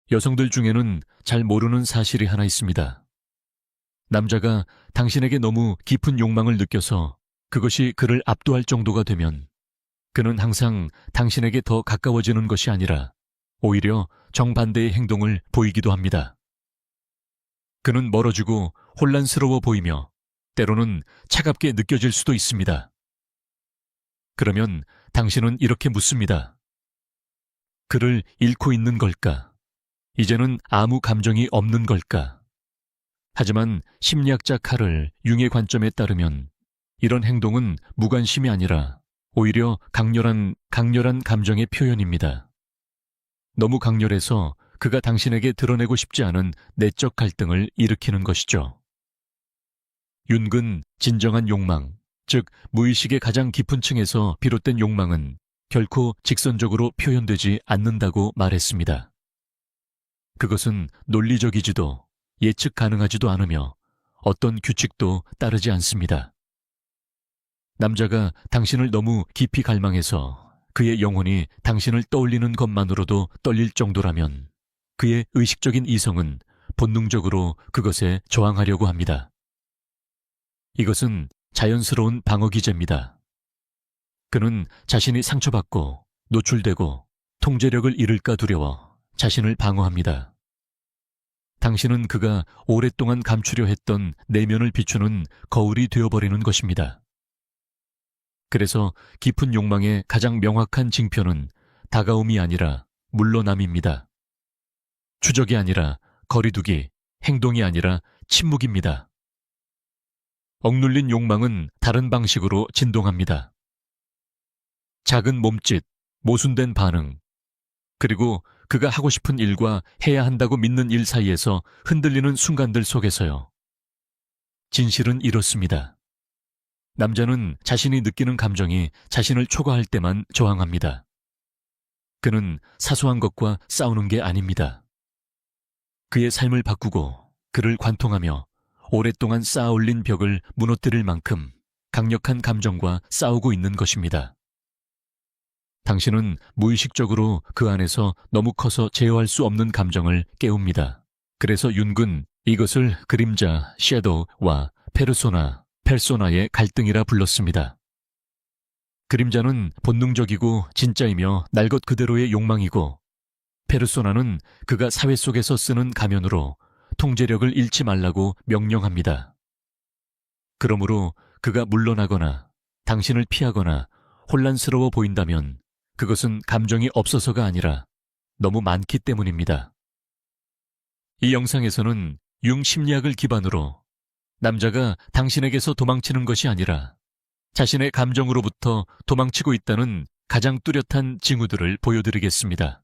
여성들 중에는 잘 모르는 사실이 하나 있습니다. 남자가 당신에게 너무 깊은 욕망을 느껴서 그것이 그를 압도할 정도가 되면 그는 항상 당신에게 더 가까워지는 것이 아니라 오히려 정반대의 행동을 보이기도 합니다. 그는 멀어지고 혼란스러워 보이며 때로는 차갑게 느껴질 수도 있습니다. 그러면 당신은 이렇게 묻습니다. 그를 잃고 있는 걸까? 이제는 아무 감정이 없는 걸까? 하지만 심리학자 칼을 융의 관점에 따르면 이런 행동은 무관심이 아니라 오히려 강렬한 감정의 표현입니다. 너무 강렬해서 그가 당신에게 드러내고 싶지 않은 내적 갈등을 일으키는 것이죠. 윤근 진정한 욕망, 즉 무의식의 가장 깊은 층에서 비롯된 욕망은 결코 직선적으로 표현되지 않는다고 말했습니다. 그것은 논리적이지도 예측 가능하지도 않으며 어떤 규칙도 따르지 않습니다. 남자가 당신을 너무 깊이 갈망해서 그의 영혼이 당신을 떠올리는 것만으로도 떨릴 정도라면 그의 의식적인 이성은 본능적으로 그것에 저항하려고 합니다. 이것은 자연스러운 방어 기제입니다. 그는 자신이 상처받고 노출되고 통제력을 잃을까 두려워 자신을 방어합니다. 당신은 그가 오랫동안 감추려 했던 내면을 비추는 거울이 되어버리는 것입니다. 그래서 깊은 욕망의 가장 명확한 징표는 다가옴이 아니라 물러남입니다. 추적이 아니라 거리두기, 행동이 아니라 침묵입니다. 억눌린 욕망은 다른 방식으로 진동합니다. 작은 몸짓, 모순된 반응, 그리고 그가 하고 싶은 일과 해야 한다고 믿는 일 사이에서 흔들리는 순간들 속에서요. 진실은 이렇습니다. 남자는 자신이 느끼는 감정이 자신을 초과할 때만 저항합니다. 그는 사소한 것과 싸우는 게 아닙니다. 그의 삶을 바꾸고 그를 관통하며 오랫동안 쌓아올린 벽을 무너뜨릴 만큼 강력한 감정과 싸우고 있는 것입니다. 당신은 무의식적으로 그 안에서 너무 커서 제어할 수 없는 감정을 깨웁니다. 그래서 윤근 이것을 그림자, 섀도우와 페르소나의 갈등이라 불렀습니다. 그림자는 본능적이고 진짜이며 날 것 그대로의 욕망이고 페르소나는 그가 사회 속에서 쓰는 가면으로 통제력을 잃지 말라고 명령합니다. 그러므로 그가 물러나거나 당신을 피하거나 혼란스러워 보인다면 그것은 감정이 없어서가 아니라 너무 많기 때문입니다. 이 영상에서는 융 심리학을 기반으로 남자가 당신에게서 도망치는 것이 아니라 자신의 감정으로부터 도망치고 있다는 가장 뚜렷한 징후들을 보여드리겠습니다.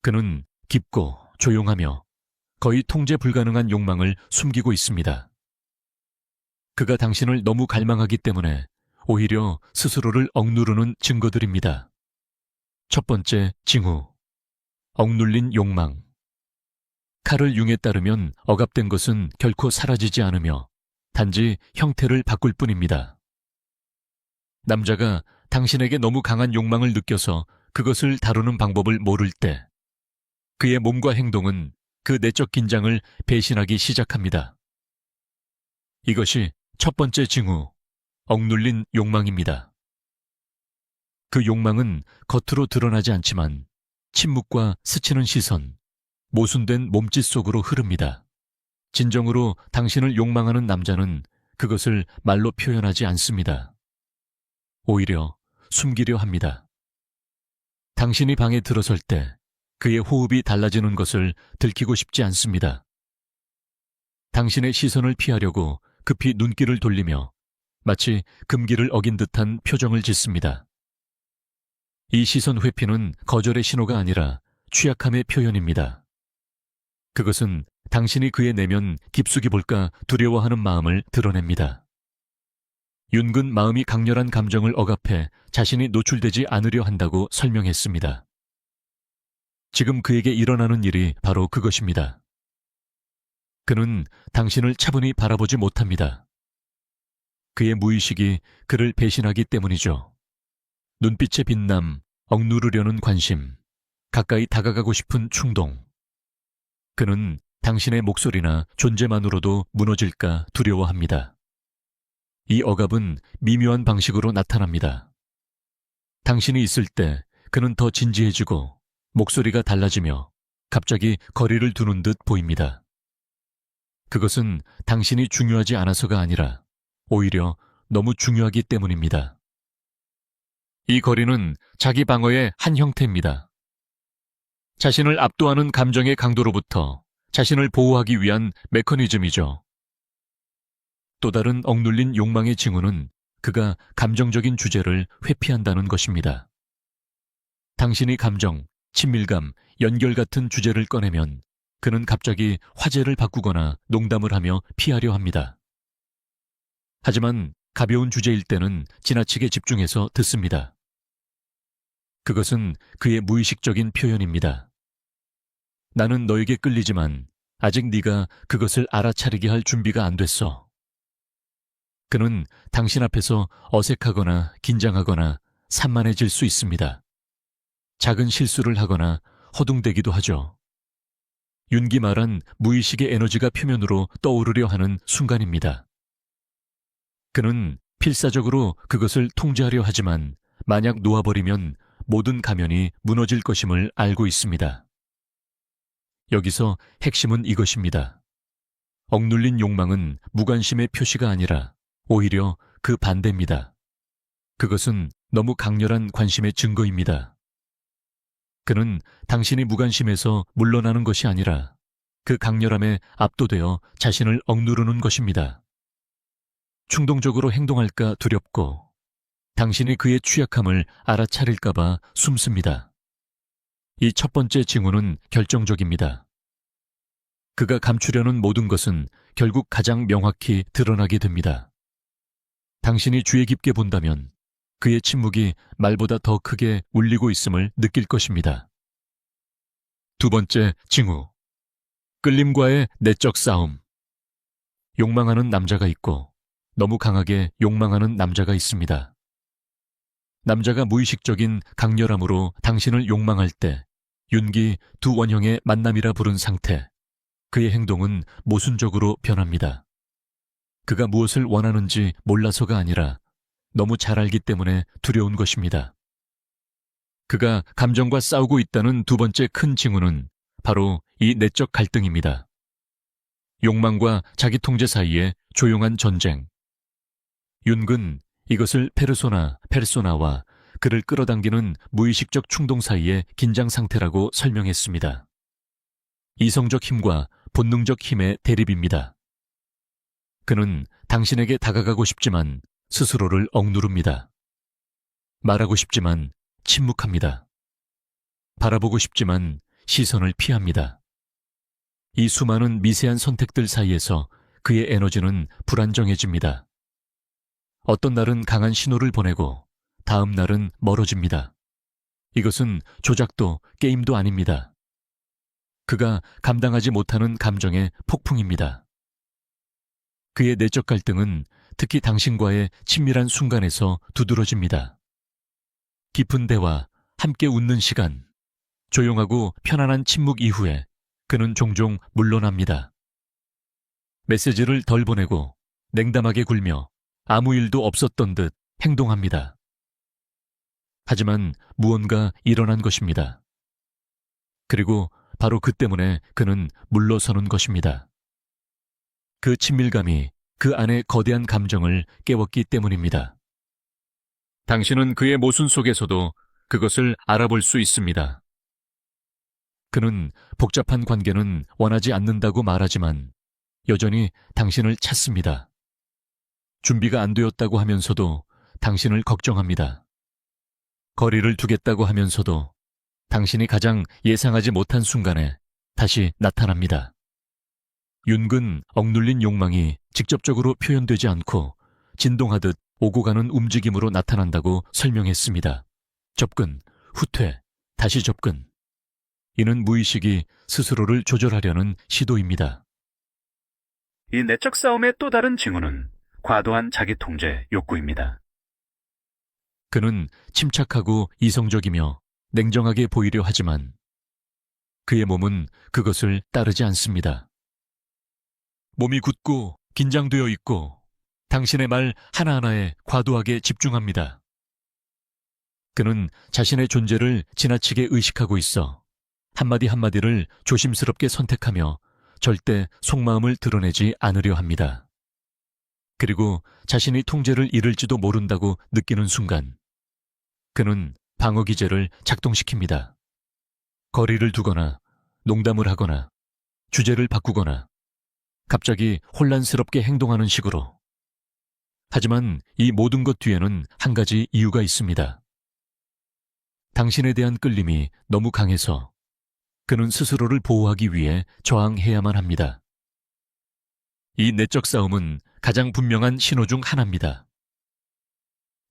그는 깊고 조용하며 거의 통제 불가능한 욕망을 숨기고 있습니다. 그가 당신을 너무 갈망하기 때문에 오히려 스스로를 억누르는 증거들입니다. 첫 번째 징후, 억눌린 욕망. 칼을 융에 따르면 억압된 것은 결코 사라지지 않으며 단지 형태를 바꿀 뿐입니다. 남자가 당신에게 너무 강한 욕망을 느껴서 그것을 다루는 방법을 모를 때 그의 몸과 행동은 그 내적 긴장을 배신하기 시작합니다. 이것이 첫 번째 징후, 억눌린 욕망입니다. 그 욕망은 겉으로 드러나지 않지만 침묵과 스치는 시선, 모순된 몸짓 속으로 흐릅니다. 진정으로 당신을 욕망하는 남자는 그것을 말로 표현하지 않습니다. 오히려 숨기려 합니다. 당신이 방에 들어설 때 그의 호흡이 달라지는 것을 들키고 싶지 않습니다. 당신의 시선을 피하려고 급히 눈길을 돌리며 마치 금기를 어긴 듯한 표정을 짓습니다. 이 시선 회피는 거절의 신호가 아니라 취약함의 표현입니다. 그것은 당신이 그의 내면 깊숙이 볼까 두려워하는 마음을 드러냅니다. 윤근 마음이 강렬한 감정을 억압해 자신이 노출되지 않으려 한다고 설명했습니다. 지금 그에게 일어나는 일이 바로 그것입니다. 그는 당신을 차분히 바라보지 못합니다. 그의 무의식이 그를 배신하기 때문이죠. 눈빛의 빛남, 억누르려는 관심, 가까이 다가가고 싶은 충동. 그는 당신의 목소리나 존재만으로도 무너질까 두려워합니다. 이 억압은 미묘한 방식으로 나타납니다. 당신이 있을 때 그는 더 진지해지고 목소리가 달라지며 갑자기 거리를 두는 듯 보입니다. 그것은 당신이 중요하지 않아서가 아니라 오히려 너무 중요하기 때문입니다. 이 거리는 자기 방어의 한 형태입니다. 자신을 압도하는 감정의 강도로부터 자신을 보호하기 위한 메커니즘이죠. 또 다른 억눌린 욕망의 징후는 그가 감정적인 주제를 회피한다는 것입니다. 당신이 감정, 친밀감, 연결 같은 주제를 꺼내면 그는 갑자기 화제를 바꾸거나 농담을 하며 피하려 합니다. 하지만 가벼운 주제일 때는 지나치게 집중해서 듣습니다. 그것은 그의 무의식적인 표현입니다. 나는 너에게 끌리지만 아직 네가 그것을 알아차리게 할 준비가 안 됐어. 그는 당신 앞에서 어색하거나 긴장하거나 산만해질 수 있습니다. 작은 실수를 하거나 허둥대기도 하죠. 윤기 말한 무의식의 에너지가 표면으로 떠오르려 하는 순간입니다. 그는 필사적으로 그것을 통제하려 하지만 만약 놓아버리면 모든 가면이 무너질 것임을 알고 있습니다. 여기서 핵심은 이것입니다. 억눌린 욕망은 무관심의 표시가 아니라 오히려 그 반대입니다. 그것은 너무 강렬한 관심의 증거입니다. 그는 당신이 무관심에서 물러나는 것이 아니라 그 강렬함에 압도되어 자신을 억누르는 것입니다. 충동적으로 행동할까 두렵고 당신이 그의 취약함을 알아차릴까봐 숨습니다. 이 첫 번째 징후는 결정적입니다. 그가 감추려는 모든 것은 결국 가장 명확히 드러나게 됩니다. 당신이 주의 깊게 본다면 그의 침묵이 말보다 더 크게 울리고 있음을 느낄 것입니다. 두 번째 징후. 끌림과의 내적 싸움. 욕망하는 남자가 있고 너무 강하게 욕망하는 남자가 있습니다. 남자가 무의식적인 강렬함으로 당신을 욕망할 때 윤기 두 원형의 만남이라 부른 상태. 그의 행동은 모순적으로 변합니다. 그가 무엇을 원하는지 몰라서가 아니라 너무 잘 알기 때문에 두려운 것입니다. 그가 감정과 싸우고 있다는 두 번째 큰 징후는 바로 이 내적 갈등입니다. 욕망과 자기 통제 사이의 조용한 전쟁. 윤근 이것을 페르소나와 그를 끌어당기는 무의식적 충동 사이의 긴장 상태라고 설명했습니다. 이성적 힘과 본능적 힘의 대립입니다. 그는 당신에게 다가가고 싶지만 스스로를 억누릅니다. 말하고 싶지만 침묵합니다. 바라보고 싶지만 시선을 피합니다. 이 수많은 미세한 선택들 사이에서 그의 에너지는 불안정해집니다. 어떤 날은 강한 신호를 보내고 다음 날은 멀어집니다. 이것은 조작도 게임도 아닙니다. 그가 감당하지 못하는 감정의 폭풍입니다. 그의 내적 갈등은 특히 당신과의 친밀한 순간에서 두드러집니다. 깊은 대화, 함께 웃는 시간, 조용하고 편안한 침묵 이후에 그는 종종 물러납니다. 메시지를 덜 보내고 냉담하게 굴며 아무 일도 없었던 듯 행동합니다. 하지만 무언가 일어난 것입니다. 그리고 바로 그 때문에 그는 물러서는 것입니다. 그 친밀감이 그 안의 거대한 감정을 깨웠기 때문입니다. 당신은 그의 모순 속에서도 그것을 알아볼 수 있습니다. 그는 복잡한 관계는 원하지 않는다고 말하지만 여전히 당신을 찾습니다. 준비가 안 되었다고 하면서도 당신을 걱정합니다. 거리를 두겠다고 하면서도 당신이 가장 예상하지 못한 순간에 다시 나타납니다. 윤근 억눌린 욕망이 직접적으로 표현되지 않고 진동하듯 오고 가는 움직임으로 나타난다고 설명했습니다. 접근, 후퇴, 다시 접근. 이는 무의식이 스스로를 조절하려는 시도입니다. 이 내적 싸움의 또 다른 징후는 과도한 자기 통제 욕구입니다. 그는 침착하고 이성적이며 냉정하게 보이려 하지만 그의 몸은 그것을 따르지 않습니다. 몸이 굳고 긴장되어 있고 당신의 말 하나하나에 과도하게 집중합니다. 그는 자신의 존재를 지나치게 의식하고 있어 한마디 한마디를 조심스럽게 선택하며 절대 속마음을 드러내지 않으려 합니다. 그리고 자신이 통제를 잃을지도 모른다고 느끼는 순간 그는 방어기제를 작동시킵니다. 거리를 두거나 농담을 하거나 주제를 바꾸거나 갑자기 혼란스럽게 행동하는 식으로. 하지만 이 모든 것 뒤에는 한 가지 이유가 있습니다. 당신에 대한 끌림이 너무 강해서 그는 스스로를 보호하기 위해 저항해야만 합니다. 이 내적 싸움은 가장 분명한 신호 중 하나입니다.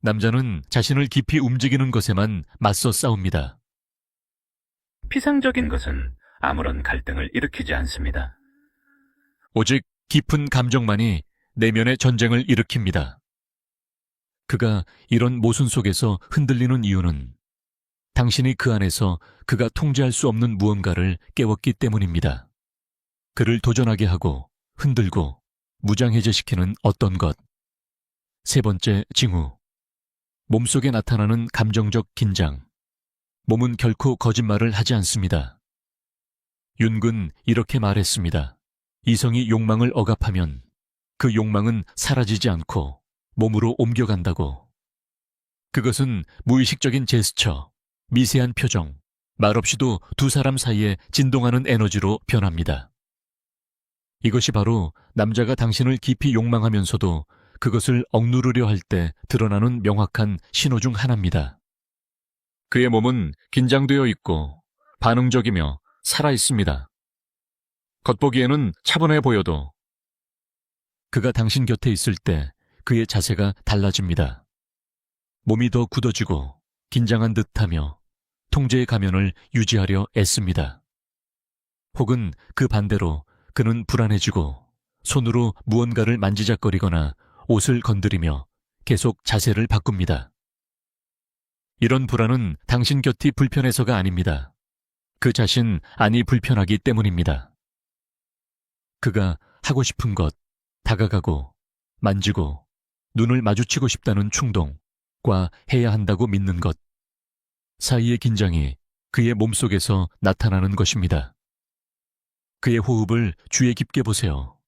남자는 자신을 깊이 움직이는 것에만 맞서 싸웁니다. 피상적인 것은 아무런 갈등을 일으키지 않습니다. 오직 깊은 감정만이 내면의 전쟁을 일으킵니다. 그가 이런 모순 속에서 흔들리는 이유는 당신이 그 안에서 그가 통제할 수 없는 무언가를 깨웠기 때문입니다. 그를 도전하게 하고 흔들고 무장해제시키는 어떤 것. 세 번째, 징후. 몸속에 나타나는 감정적 긴장. 몸은 결코 거짓말을 하지 않습니다. 윤근 이렇게 말했습니다. 이성이 욕망을 억압하면 그 욕망은 사라지지 않고 몸으로 옮겨간다고. 그것은 무의식적인 제스처, 미세한 표정, 말없이도 두 사람 사이에 진동하는 에너지로 변합니다. 이것이 바로 남자가 당신을 깊이 욕망하면서도 그것을 억누르려 할 때 드러나는 명확한 신호 중 하나입니다. 그의 몸은 긴장되어 있고 반응적이며 살아있습니다. 겉보기에는 차분해 보여도 그가 당신 곁에 있을 때 그의 자세가 달라집니다. 몸이 더 굳어지고 긴장한 듯하며 통제의 가면을 유지하려 애씁니다. 혹은 그 반대로 그는 불안해지고 손으로 무언가를 만지작거리거나 옷을 건드리며 계속 자세를 바꿉니다. 이런 불안은 당신 곁이 불편해서가 아닙니다. 그 자신 안이 불편하기 때문입니다. 그가 하고 싶은 것, 다가가고 만지고 눈을 마주치고 싶다는 충동과 해야 한다고 믿는 것 사이의 긴장이 그의 몸속에서 나타나는 것입니다. 그의 호흡을 주의 깊게 보세요.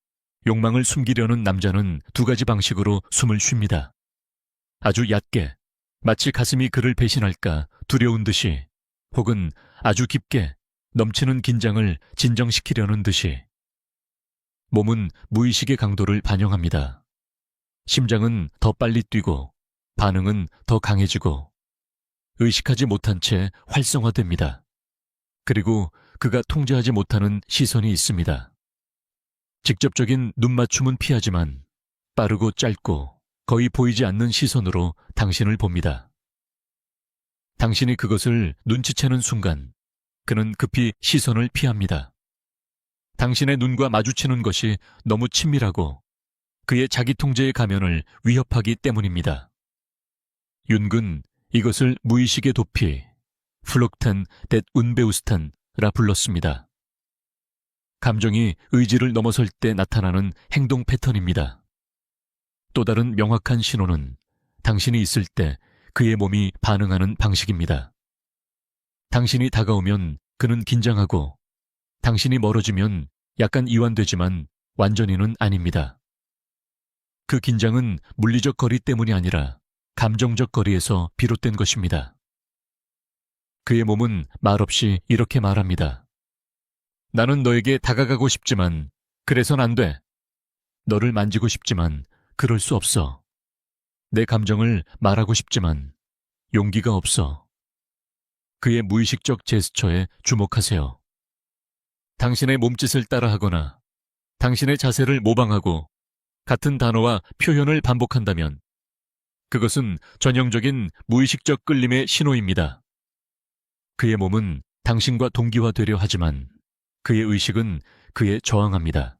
욕망을 숨기려는 남자는 두 가지 방식으로 숨을 쉽니다. 아주 얕게, 마치 가슴이 그를 배신할까 두려운 듯이, 혹은 아주 깊게 넘치는 긴장을 진정시키려는 듯이. 몸은 무의식의 강도를 반영합니다. 심장은 더 빨리 뛰고 반응은 더 강해지고 의식하지 못한 채 활성화됩니다. 그리고 그가 통제하지 못하는 시선이 있습니다. 직접적인 눈맞춤은 피하지만 빠르고 짧고 거의 보이지 않는 시선으로 당신을 봅니다. 당신이 그것을 눈치채는 순간 그는 급히 시선을 피합니다. 당신의 눈과 마주치는 것이 너무 친밀하고 그의 자기 통제의 가면을 위협하기 때문입니다. 윤근 이것을 무의식의 도피, 플록탄 뎃 운베우스탄라 불렀습니다. 감정이 의지를 넘어설 때 나타나는 행동 패턴입니다. 또 다른 명확한 신호는 당신이 있을 때 그의 몸이 반응하는 방식입니다. 당신이 다가오면 그는 긴장하고 당신이 멀어지면 약간 이완되지만 완전히는 아닙니다. 그 긴장은 물리적 거리 때문이 아니라 감정적 거리에서 비롯된 것입니다. 그의 몸은 말없이 이렇게 말합니다. 나는 너에게 다가가고 싶지만 그래선 안 돼. 너를 만지고 싶지만 그럴 수 없어. 내 감정을 말하고 싶지만 용기가 없어. 그의 무의식적 제스처에 주목하세요. 당신의 몸짓을 따라하거나 당신의 자세를 모방하고 같은 단어와 표현을 반복한다면 그것은 전형적인 무의식적 끌림의 신호입니다. 그의 몸은 당신과 동기화되려 하지만 그의 의식은 그에 저항합니다.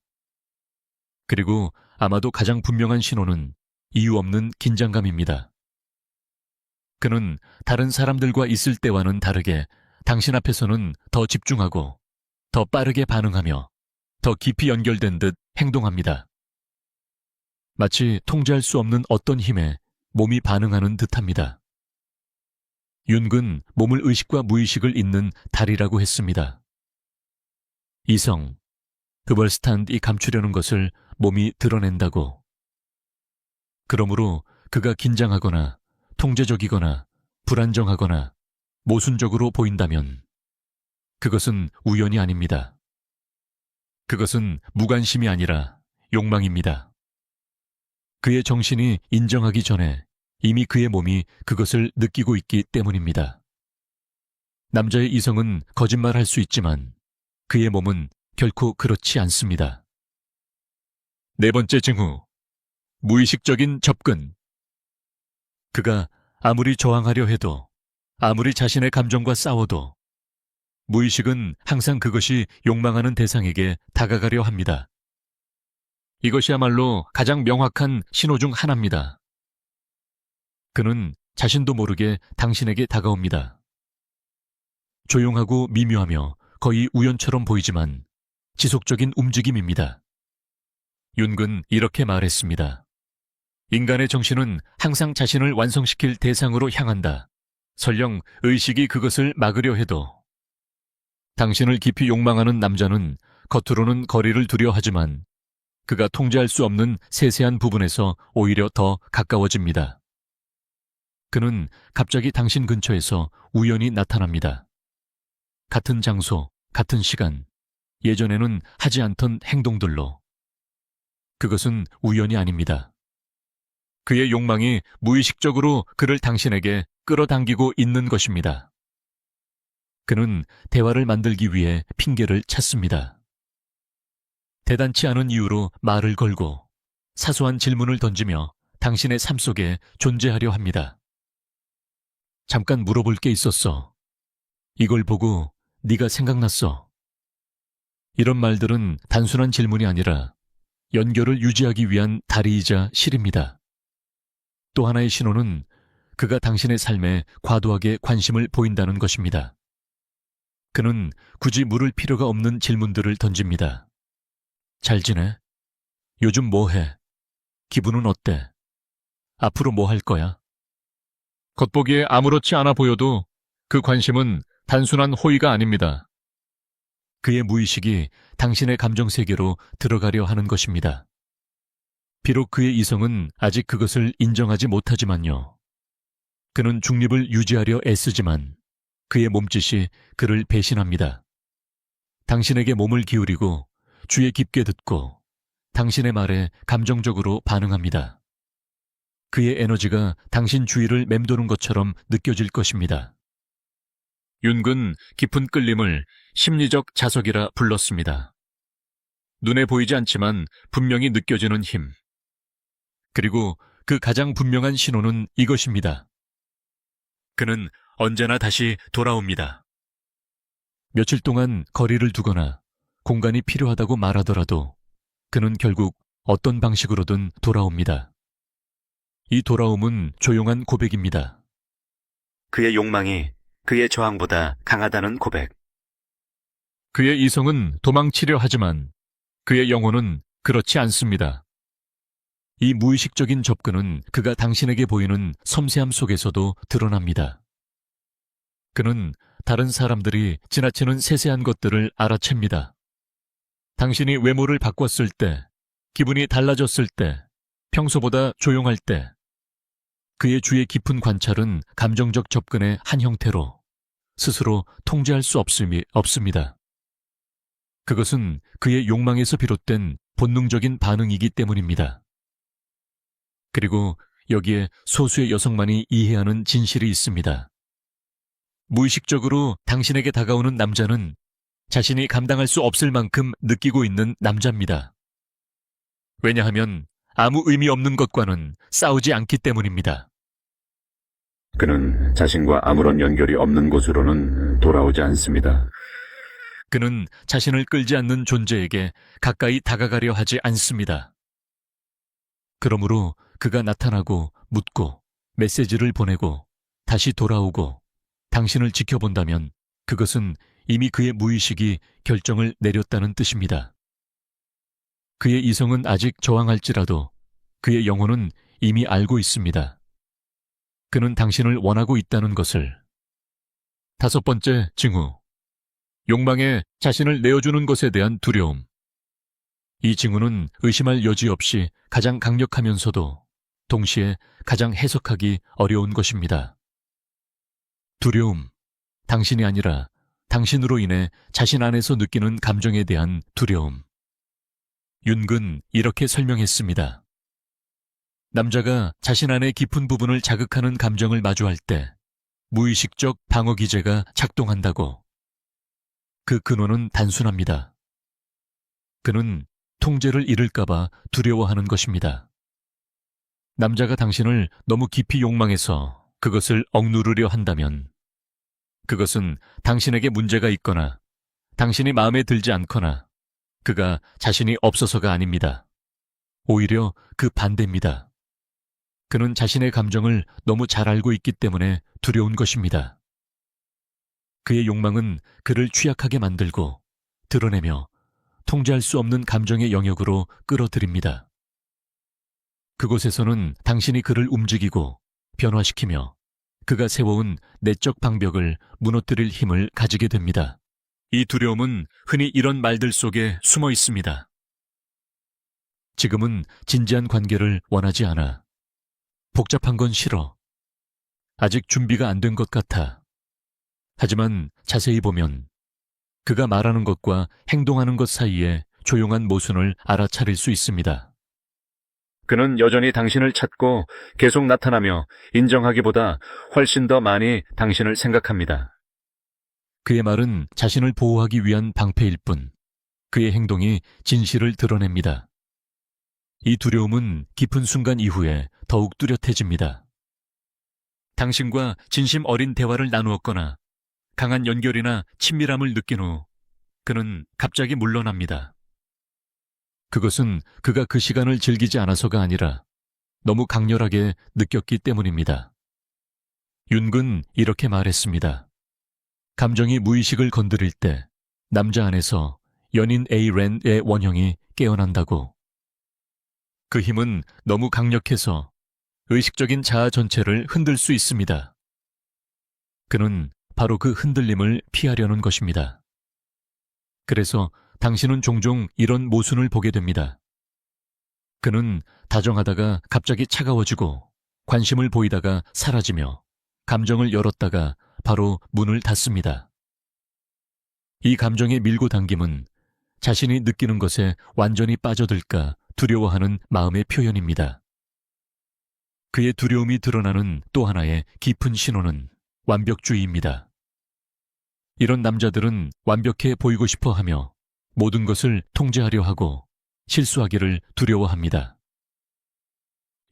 그리고 아마도 가장 분명한 신호는 이유 없는 긴장감입니다. 그는 다른 사람들과 있을 때와는 다르게 당신 앞에서는 더 집중하고 더 빠르게 반응하며 더 깊이 연결된 듯 행동합니다. 마치 통제할 수 없는 어떤 힘에 몸이 반응하는 듯합니다. 윤근 몸을 의식과 무의식을 잇는 달이라고 했습니다. 이성, 그벌스탄이 감추려는 것을 몸이 드러낸다고. 그러므로 그가 긴장하거나 통제적이거나 불안정하거나 모순적으로 보인다면 그것은 우연이 아닙니다. 그것은 무관심이 아니라 욕망입니다. 그의 정신이 인정하기 전에 이미 그의 몸이 그것을 느끼고 있기 때문입니다. 남자의 이성은 거짓말할 수 있지만 그의 몸은 결코 그렇지 않습니다. 네 번째 징후, 무의식적인 접근. 그가 아무리 저항하려 해도, 아무리 자신의 감정과 싸워도 무의식은 항상 그것이 욕망하는 대상에게 다가가려 합니다. 이것이야말로 가장 명확한 신호 중 하나입니다. 그는 자신도 모르게 당신에게 다가옵니다. 조용하고 미묘하며 거의 우연처럼 보이지만 지속적인 움직임입니다. 윤근 이렇게 말했습니다. 인간의 정신은 항상 자신을 완성시킬 대상으로 향한다. 설령 의식이 그것을 막으려 해도. 당신을 깊이 욕망하는 남자는 겉으로는 거리를 두려 하지만 그가 통제할 수 없는 세세한 부분에서 오히려 더 가까워집니다. 그는 갑자기 당신 근처에서 우연히 나타납니다. 같은 장소, 같은 시간, 예전에는 하지 않던 행동들로. 그것은 우연이 아닙니다. 그의 욕망이 무의식적으로 그를 당신에게 끌어당기고 있는 것입니다. 그는 대화를 만들기 위해 핑계를 찾습니다. 대단치 않은 이유로 말을 걸고 사소한 질문을 던지며 당신의 삶 속에 존재하려 합니다. 잠깐 물어볼 게 있었어. 이걸 보고 네가 생각났어. 이런 말들은 단순한 질문이 아니라 연결을 유지하기 위한 다리이자 실입니다. 또 하나의 신호는 그가 당신의 삶에 과도하게 관심을 보인다는 것입니다. 그는 굳이 물을 필요가 없는 질문들을 던집니다. 잘 지내? 요즘 뭐 해? 기분은 어때? 앞으로 뭐 할 거야? 겉보기에 아무렇지 않아 보여도 그 관심은 단순한 호의가 아닙니다. 그의 무의식이 당신의 감정 세계로 들어가려 하는 것입니다. 비록 그의 이성은 아직 그것을 인정하지 못하지만요. 그는 중립을 유지하려 애쓰지만 그의 몸짓이 그를 배신합니다. 당신에게 몸을 기울이고 주의 깊게 듣고 당신의 말에 감정적으로 반응합니다. 그의 에너지가 당신 주위를 맴도는 것처럼 느껴질 것입니다. 윤근 깊은 끌림을 심리적 자석이라 불렀습니다. 눈에 보이지 않지만 분명히 느껴지는 힘. 그리고 그 가장 분명한 신호는 이것입니다. 그는 언제나 다시 돌아옵니다. 며칠 동안 거리를 두거나 공간이 필요하다고 말하더라도 그는 결국 어떤 방식으로든 돌아옵니다. 이 돌아옴은 조용한 고백입니다. 그의 욕망이 그의 저항보다 강하다는 고백. 그의 이성은 도망치려 하지만 그의 영혼은 그렇지 않습니다. 이 무의식적인 접근은 그가 당신에게 보이는 섬세함 속에서도 드러납니다. 그는 다른 사람들이 지나치는 세세한 것들을 알아챕니다. 당신이 외모를 바꿨을 때, 기분이 달라졌을 때, 평소보다 조용할 때, 그의 주의 깊은 관찰은 감정적 접근의 한 형태로 스스로 통제할 수 없습니다. 그것은 그의 욕망에서 비롯된 본능적인 반응이기 때문입니다. 그리고 여기에 소수의 여성만이 이해하는 진실이 있습니다. 무의식적으로 당신에게 다가오는 남자는 자신이 감당할 수 없을 만큼 느끼고 있는 남자입니다. 왜냐하면 아무 의미 없는 것과는 싸우지 않기 때문입니다. 그는 자신과 아무런 연결이 없는 곳으로는 돌아오지 않습니다. 그는 자신을 끌지 않는 존재에게 가까이 다가가려 하지 않습니다. 그러므로 그가 나타나고 묻고 메시지를 보내고 다시 돌아오고 당신을 지켜본다면 그것은 이미 그의 무의식이 결정을 내렸다는 뜻입니다. 그의 이성은 아직 저항할지라도 그의 영혼은 이미 알고 있습니다. 그는 당신을 원하고 있다는 것을. 5번째 징후. 욕망에 자신을 내어주는 것에 대한 두려움. 이 징후는 의심할 여지 없이 가장 강력하면서도 동시에 가장 해석하기 어려운 것입니다. 두려움. 당신이 아니라 당신으로 인해 자신 안에서 느끼는 감정에 대한 두려움. 윤근 이렇게 설명했습니다. 남자가 자신 안의 깊은 부분을 자극하는 감정을 마주할 때 무의식적 방어 기제가 작동한다고. 그 근원은 단순합니다. 그는 통제를 잃을까봐 두려워하는 것입니다. 남자가 당신을 너무 깊이 욕망해서 그것을 억누르려 한다면 그것은 당신에게 문제가 있거나 당신이 마음에 들지 않거나 그가 자신이 없어서가 아닙니다. 오히려 그 반대입니다. 그는 자신의 감정을 너무 잘 알고 있기 때문에 두려운 것입니다. 그의 욕망은 그를 취약하게 만들고 드러내며 통제할 수 없는 감정의 영역으로 끌어들입니다. 그곳에서는 당신이 그를 움직이고 변화시키며 그가 세워온 내적 방벽을 무너뜨릴 힘을 가지게 됩니다. 이 두려움은 흔히 이런 말들 속에 숨어 있습니다. 지금은 진지한 관계를 원하지 않아. 복잡한 건 싫어. 아직 준비가 안 된 것 같아. 하지만 자세히 보면 그가 말하는 것과 행동하는 것 사이에 조용한 모순을 알아차릴 수 있습니다. 그는 여전히 당신을 찾고 계속 나타나며 인정하기보다 훨씬 더 많이 당신을 생각합니다. 그의 말은 자신을 보호하기 위한 방패일 뿐 그의 행동이 진실을 드러냅니다. 이 두려움은 깊은 순간 이후에 더욱 뚜렷해집니다. 당신과 진심 어린 대화를 나누었거나 강한 연결이나 친밀함을 느낀 후 그는 갑자기 물러납니다. 그것은 그가 그 시간을 즐기지 않아서가 아니라 너무 강렬하게 느꼈기 때문입니다. 윤근 이렇게 말했습니다. 감정이 무의식을 건드릴 때 남자 안에서 연인 A-렌의 원형이 깨어난다고. 그 힘은 너무 강력해서 의식적인 자아 전체를 흔들 수 있습니다. 그는 바로 그 흔들림을 피하려는 것입니다. 그래서 당신은 종종 이런 모순을 보게 됩니다. 그는 다정하다가 갑자기 차가워지고 관심을 보이다가 사라지며 감정을 열었다가 바로 문을 닫습니다. 이 감정의 밀고 당김은 자신이 느끼는 것에 완전히 빠져들까 두려워하는 마음의 표현입니다. 그의 두려움이 드러나는 또 하나의 깊은 신호는 완벽주의입니다. 이런 남자들은 완벽해 보이고 싶어 하며 모든 것을 통제하려 하고 실수하기를 두려워합니다.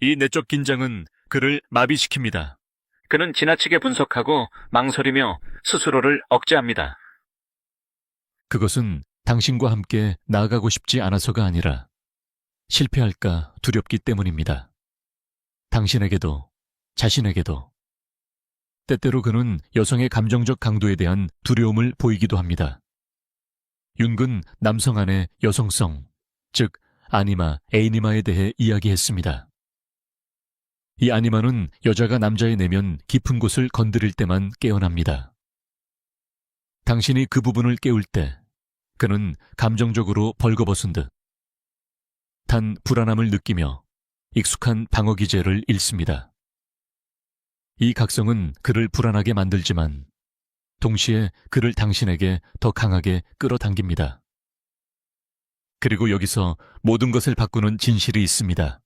이 내적 긴장은 그를 마비시킵니다. 그는 지나치게 분석하고 망설이며 스스로를 억제합니다. 그것은 당신과 함께 나아가고 싶지 않아서가 아니라 실패할까 두렵기 때문입니다. 당신에게도 자신에게도. 때때로 그는 여성의 감정적 강도에 대한 두려움을 보이기도 합니다. 윤근 남성 안의 여성성, 즉 아니마, 에이니마에 대해 이야기했습니다. 이 아니마는 여자가 남자의 내면 깊은 곳을 건드릴 때만 깨어납니다. 당신이 그 부분을 깨울 때 그는 감정적으로 벌거벗은 듯 단 불안함을 느끼며 익숙한 방어 기제를 잃습니다. 이 각성은 그를 불안하게 만들지만 동시에 그를 당신에게 더 강하게 끌어당깁니다. 그리고 여기서 모든 것을 바꾸는 진실이 있습니다.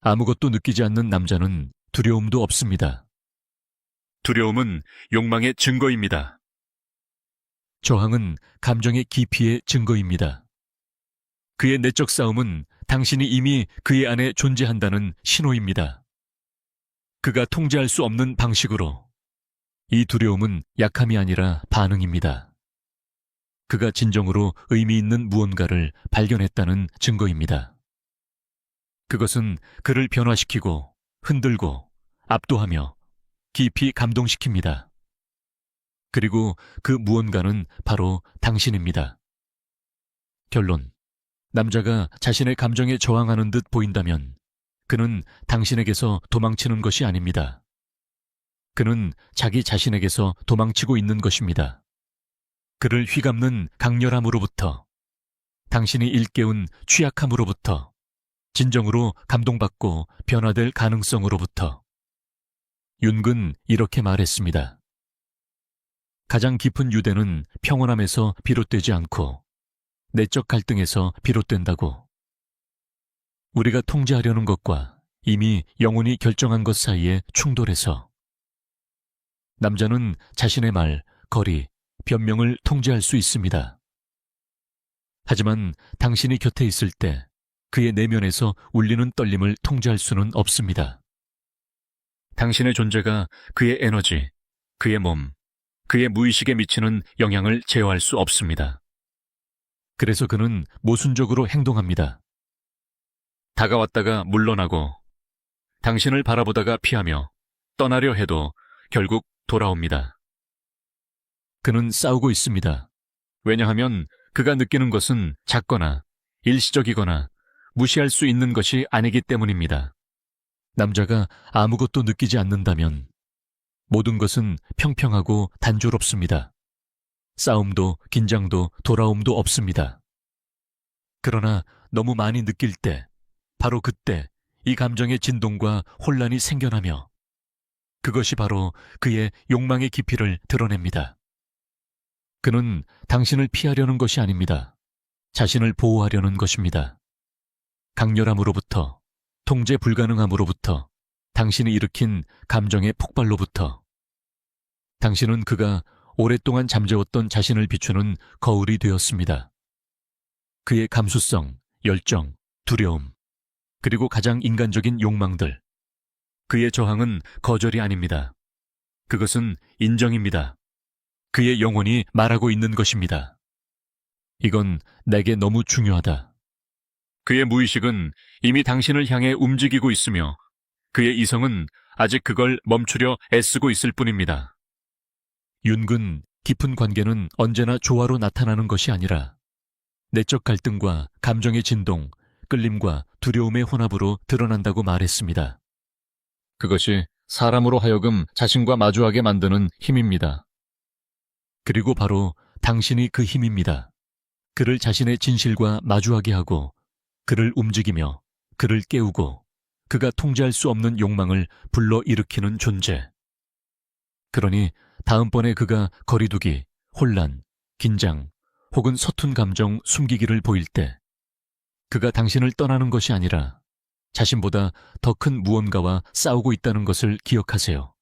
아무것도 느끼지 않는 남자는 두려움도 없습니다. 두려움은 욕망의 증거입니다. 저항은 감정의 깊이의 증거입니다. 그의 내적 싸움은 당신이 이미 그의 안에 존재한다는 신호입니다. 그가 통제할 수 없는 방식으로. 이 두려움은 약함이 아니라 반응입니다. 그가 진정으로 의미 있는 무언가를 발견했다는 증거입니다. 그것은 그를 변화시키고 흔들고 압도하며 깊이 감동시킵니다. 그리고 그 무언가는 바로 당신입니다. 결론. 남자가 자신의 감정에 저항하는 듯 보인다면 그는 당신에게서 도망치는 것이 아닙니다. 그는 자기 자신에게서 도망치고 있는 것입니다. 그를 휘감는 강렬함으로부터, 당신이 일깨운 취약함으로부터, 진정으로 감동받고 변화될 가능성으로부터. 윤근 이렇게 말했습니다. 가장 깊은 유대는 평온함에서 비롯되지 않고 내적 갈등에서 비롯된다고. 우리가 통제하려는 것과 이미 영혼이 결정한 것 사이에 충돌해서. 남자는 자신의 말, 거리, 변명을 통제할 수 있습니다. 하지만 당신이 곁에 있을 때 그의 내면에서 울리는 떨림을 통제할 수는 없습니다. 당신의 존재가 그의 에너지, 그의 몸, 그의 무의식에 미치는 영향을 제어할 수 없습니다. 그래서 그는 모순적으로 행동합니다. 다가왔다가 물러나고, 당신을 바라보다가 피하며 떠나려 해도 결국 돌아옵니다. 그는 싸우고 있습니다. 왜냐하면 그가 느끼는 것은 작거나 일시적이거나 무시할 수 있는 것이 아니기 때문입니다. 남자가 아무것도 느끼지 않는다면 모든 것은 평평하고 단조롭습니다. 싸움도 긴장도 돌아옴도 없습니다. 그러나 너무 많이 느낄 때, 바로 그때 이 감정의 진동과 혼란이 생겨나며 그것이 바로 그의 욕망의 깊이를 드러냅니다. 그는 당신을 피하려는 것이 아닙니다. 자신을 보호하려는 것입니다. 강렬함으로부터, 통제 불가능함으로부터, 당신이 일으킨 감정의 폭발로부터. 당신은 그가 오랫동안 잠재웠던 자신을 비추는 거울이 되었습니다. 그의 감수성, 열정, 두려움, 그리고 가장 인간적인 욕망들. 그의 저항은 거절이 아닙니다. 그것은 인정입니다. 그의 영혼이 말하고 있는 것입니다. 이건 내게 너무 중요하다. 그의 무의식은 이미 당신을 향해 움직이고 있으며 그의 이성은 아직 그걸 멈추려 애쓰고 있을 뿐입니다. 윤근, 깊은 관계는 언제나 조화로 나타나는 것이 아니라 내적 갈등과 감정의 진동, 끌림과 두려움의 혼합으로 드러난다고 말했습니다. 그것이 사람으로 하여금 자신과 마주하게 만드는 힘입니다. 그리고 바로 당신이 그 힘입니다. 그를 자신의 진실과 마주하게 하고 그를 움직이며 그를 깨우고 그가 통제할 수 없는 욕망을 불러일으키는 존재. 그러니 다음번에 그가 거리두기, 혼란, 긴장 혹은 서툰 감정 숨기기를 보일 때 그가 당신을 떠나는 것이 아니라 자신보다 더 큰 무언가와 싸우고 있다는 것을 기억하세요.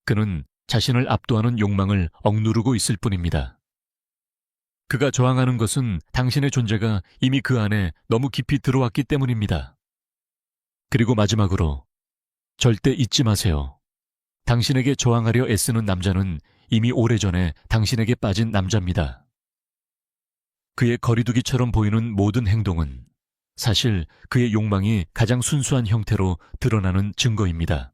그는 자신을 압도하는 욕망을 억누르고 있을 뿐입니다. 그가 저항하는 것은 당신의 존재가 이미 그 안에 너무 깊이 들어왔기 때문입니다. 그리고 마지막으로 절대 잊지 마세요. 당신에게 저항하려 애쓰는 남자는 이미 오래전에 당신에게 빠진 남자입니다. 그의 거리두기처럼 보이는 모든 행동은 사실 그의 욕망이 가장 순수한 형태로 드러나는 증거입니다.